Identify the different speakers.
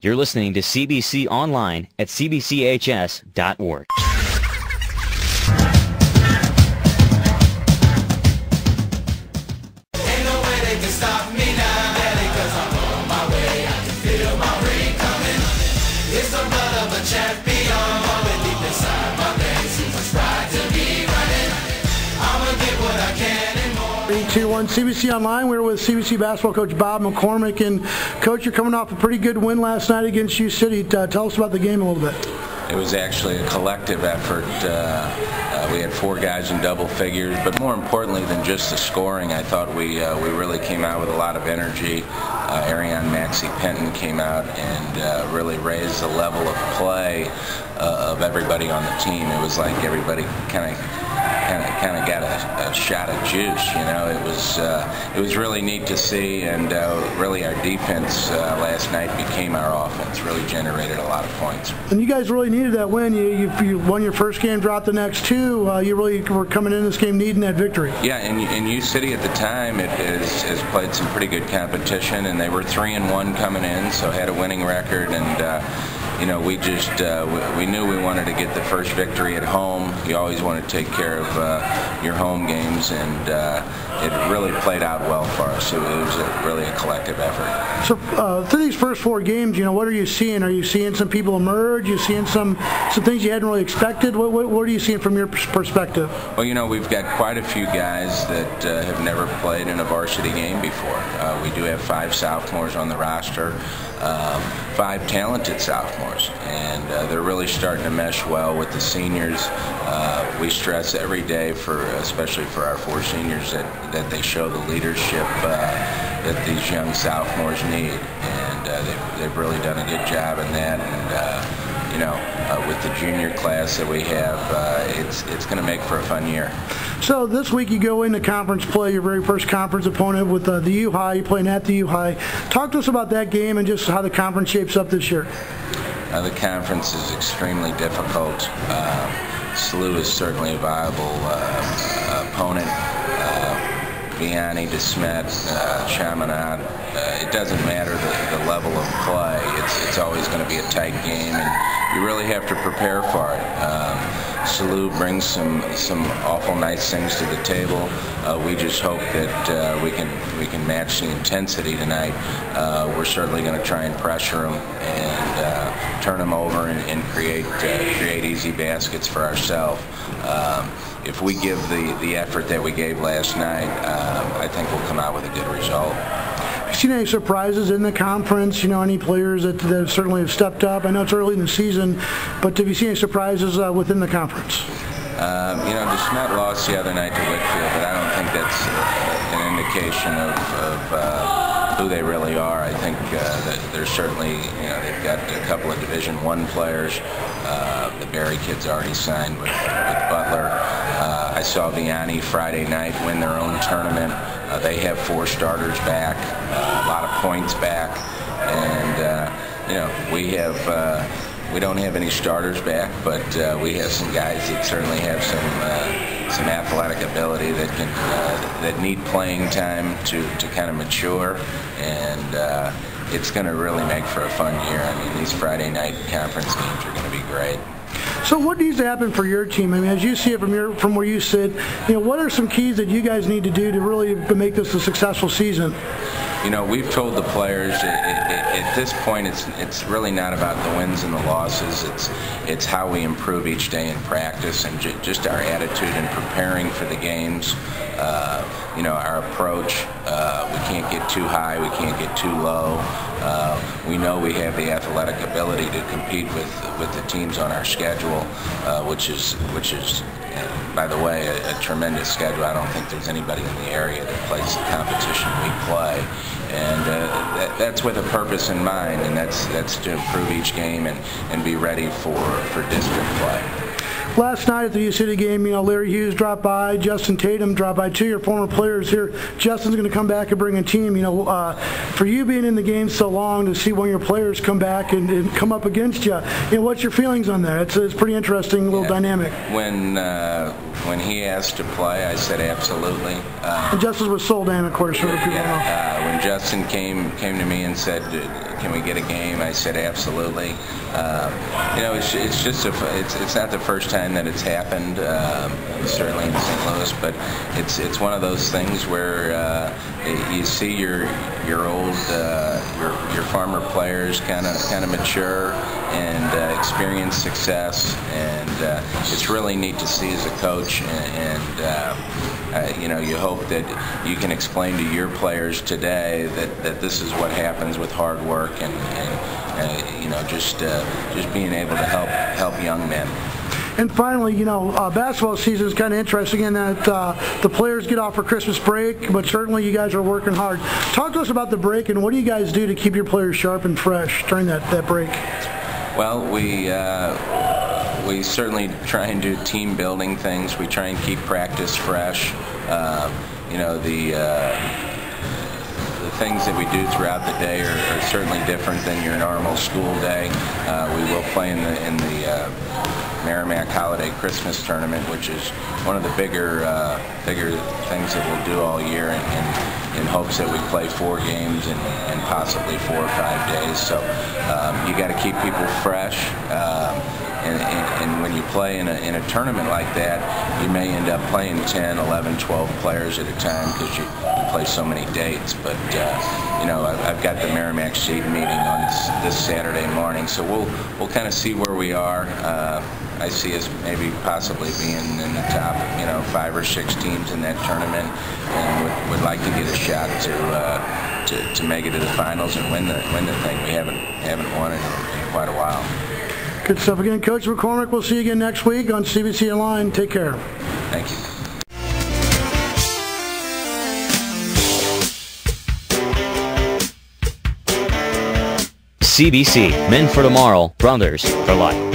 Speaker 1: You're listening to CBC Online at cbchs.org.
Speaker 2: Ain't no way they can stop me now, Daddy, 'cause I'm on my way. I can feel my ring coming. It's the blood of a champion, pumping deep inside my veins. Too much pride to be running. I'ma get what I can and more.
Speaker 3: 3, 2, 1, CBC Online. We're with CBC basketball coach Bob McCormack. And Coach, you're coming off a pretty good win last night against U City. Tell us about the game a little bit.
Speaker 4: It was actually a collective effort. We had 4 guys in double figures, but more importantly than just the scoring, I thought we really came out with a lot of energy. Ariane Maxey Penton came out and really raised the level of play of everybody on the team. It was like everybody kind of got a shot of juice. You know, it was really neat to see, and really our defense last night became our offense. Really generated a lot of points.
Speaker 3: And you guys really needed that win. You won your first game, dropped the next 2. You really were coming in this game needing that victory.
Speaker 4: Yeah, and U City at the time has played some pretty good competition, and they were 3-1 coming in, so had a winning record. And you know, we just we knew we wanted to get the first victory at home. You always want to take care of your home games, and it really played out well for us. It was really a collective effort.
Speaker 3: So through these first 4 games, you know, what are you seeing? Are you seeing some people emerge? Are you seeing some things you hadn't really expected? What are you seeing from your perspective?
Speaker 4: Well, you know, we've got quite a few guys that have never played in a varsity game before. We do have 5 sophomores on the roster, 5 talented sophomores, and they're really starting to mesh well with the seniors. We stress every day, especially for our 4 seniors, that they show the leadership that these young sophomores need, and they've really done a good job in that. And you know, with the junior class that we have, it's going to make for a fun year.
Speaker 3: So this week you go into conference play, your very first conference opponent with the U-High. You're playing at the U-High. Talk to us about that game and just how the conference shapes up this year.
Speaker 4: The conference is extremely difficult. SLU is certainly a viable opponent. Vianney, DeSmet, Chaminade, it doesn't matter the level of play. It's always going to be a tight game, and you really have to prepare for it. SLU brings some awful nice things to the table. We just hope that we can match the intensity tonight. We're certainly going to try and pressure them and turn them over and create easy baskets for ourselves. If we give the effort that we gave last night, I think we'll come out with a good result.
Speaker 3: Have you seen any surprises in the conference? You know, any players that certainly have stepped up? I know it's early in the season, but have you seen any surprises within the conference?
Speaker 4: You know, DeSmet lost the other night to Whitfield, but I don't think that's an indication of who they really are. I think that they're certainly, you know, they've got a couple of Division I players. The Barry kid's already signed with Butler. I saw Vianney Friday night win their own tournament. They have 4 starters back, a lot of points back, and you know, we don't have any starters back, but we have some guys that certainly have some athletic ability that need playing time to kind of mature, and it's going to really make for a fun year. I mean, these Friday night conference games are going to be great.
Speaker 3: So what needs to happen for your team? I mean, as you see it from where you sit, you know, what are some keys that you guys need to do to really make this a successful season?
Speaker 4: You know, we've told the players at this point it's really not about the wins and the losses. It's how we improve each day in practice, and just our attitude in preparing for the games. You know, our approach. We can't get too high. We can't get too low. We know we have the athletic ability to compete with the teams on our schedule, which is by the way, a tremendous schedule. I don't think there's anybody in the area that plays the competition we play, and that's with a purpose in mind, and that's to improve each game and be ready for district play.
Speaker 3: Last night at the U City game, Larry Hughes dropped by, Justin Tatum dropped by, two of your former players here. Justin's going to come back and bring a team. For you being in the game so long, to see one of your players come back and come up against you, what's your feelings on that? It's pretty interesting little dynamic.
Speaker 4: When he asked to play, I said absolutely.
Speaker 3: And Justin was sold in, of course, for the people know.
Speaker 4: When Justin came to me and said, "Can we get a game?" I said absolutely. It's not the first time that it's happened, certainly in St. Louis, but it's one of those things where you see your old your former players kind of mature and experience success, and it's really neat to see as a coach, and you hope that you can explain to your players today that this is what happens with hard work and just being able to help young men.
Speaker 3: And finally, basketball season is kind of interesting in that the players get off for Christmas break, but certainly you guys are working hard. Talk to us about the break, and what do you guys do to keep your players sharp and fresh during that break?
Speaker 4: Well, we certainly try and do team building things. We try and keep practice fresh. The things that we do throughout the day are certainly different than your normal school day. We will play in the Merrimack Holiday Christmas Tournament, which is one of the bigger things that we'll do all year, in hopes that we play 4 games and possibly 4 or 5 days. So you got to keep people fresh. And when you play in a tournament like that, you may end up playing 10, 11, 12 players at a time because you play so many dates. But I've got the Merrimack Seed meeting on this Saturday morning, so we'll kind of see where we are. I see us maybe possibly being in the top, 5 or 6 teams in that tournament, and would like to get a shot to make it to the finals and win the thing. We haven't won it in quite a while.
Speaker 3: Good stuff. Again, Coach McCormack, we'll see you again next week on CBC Online. Take care.
Speaker 4: Thank you.
Speaker 1: CBC, Men for Tomorrow, Brothers for Life.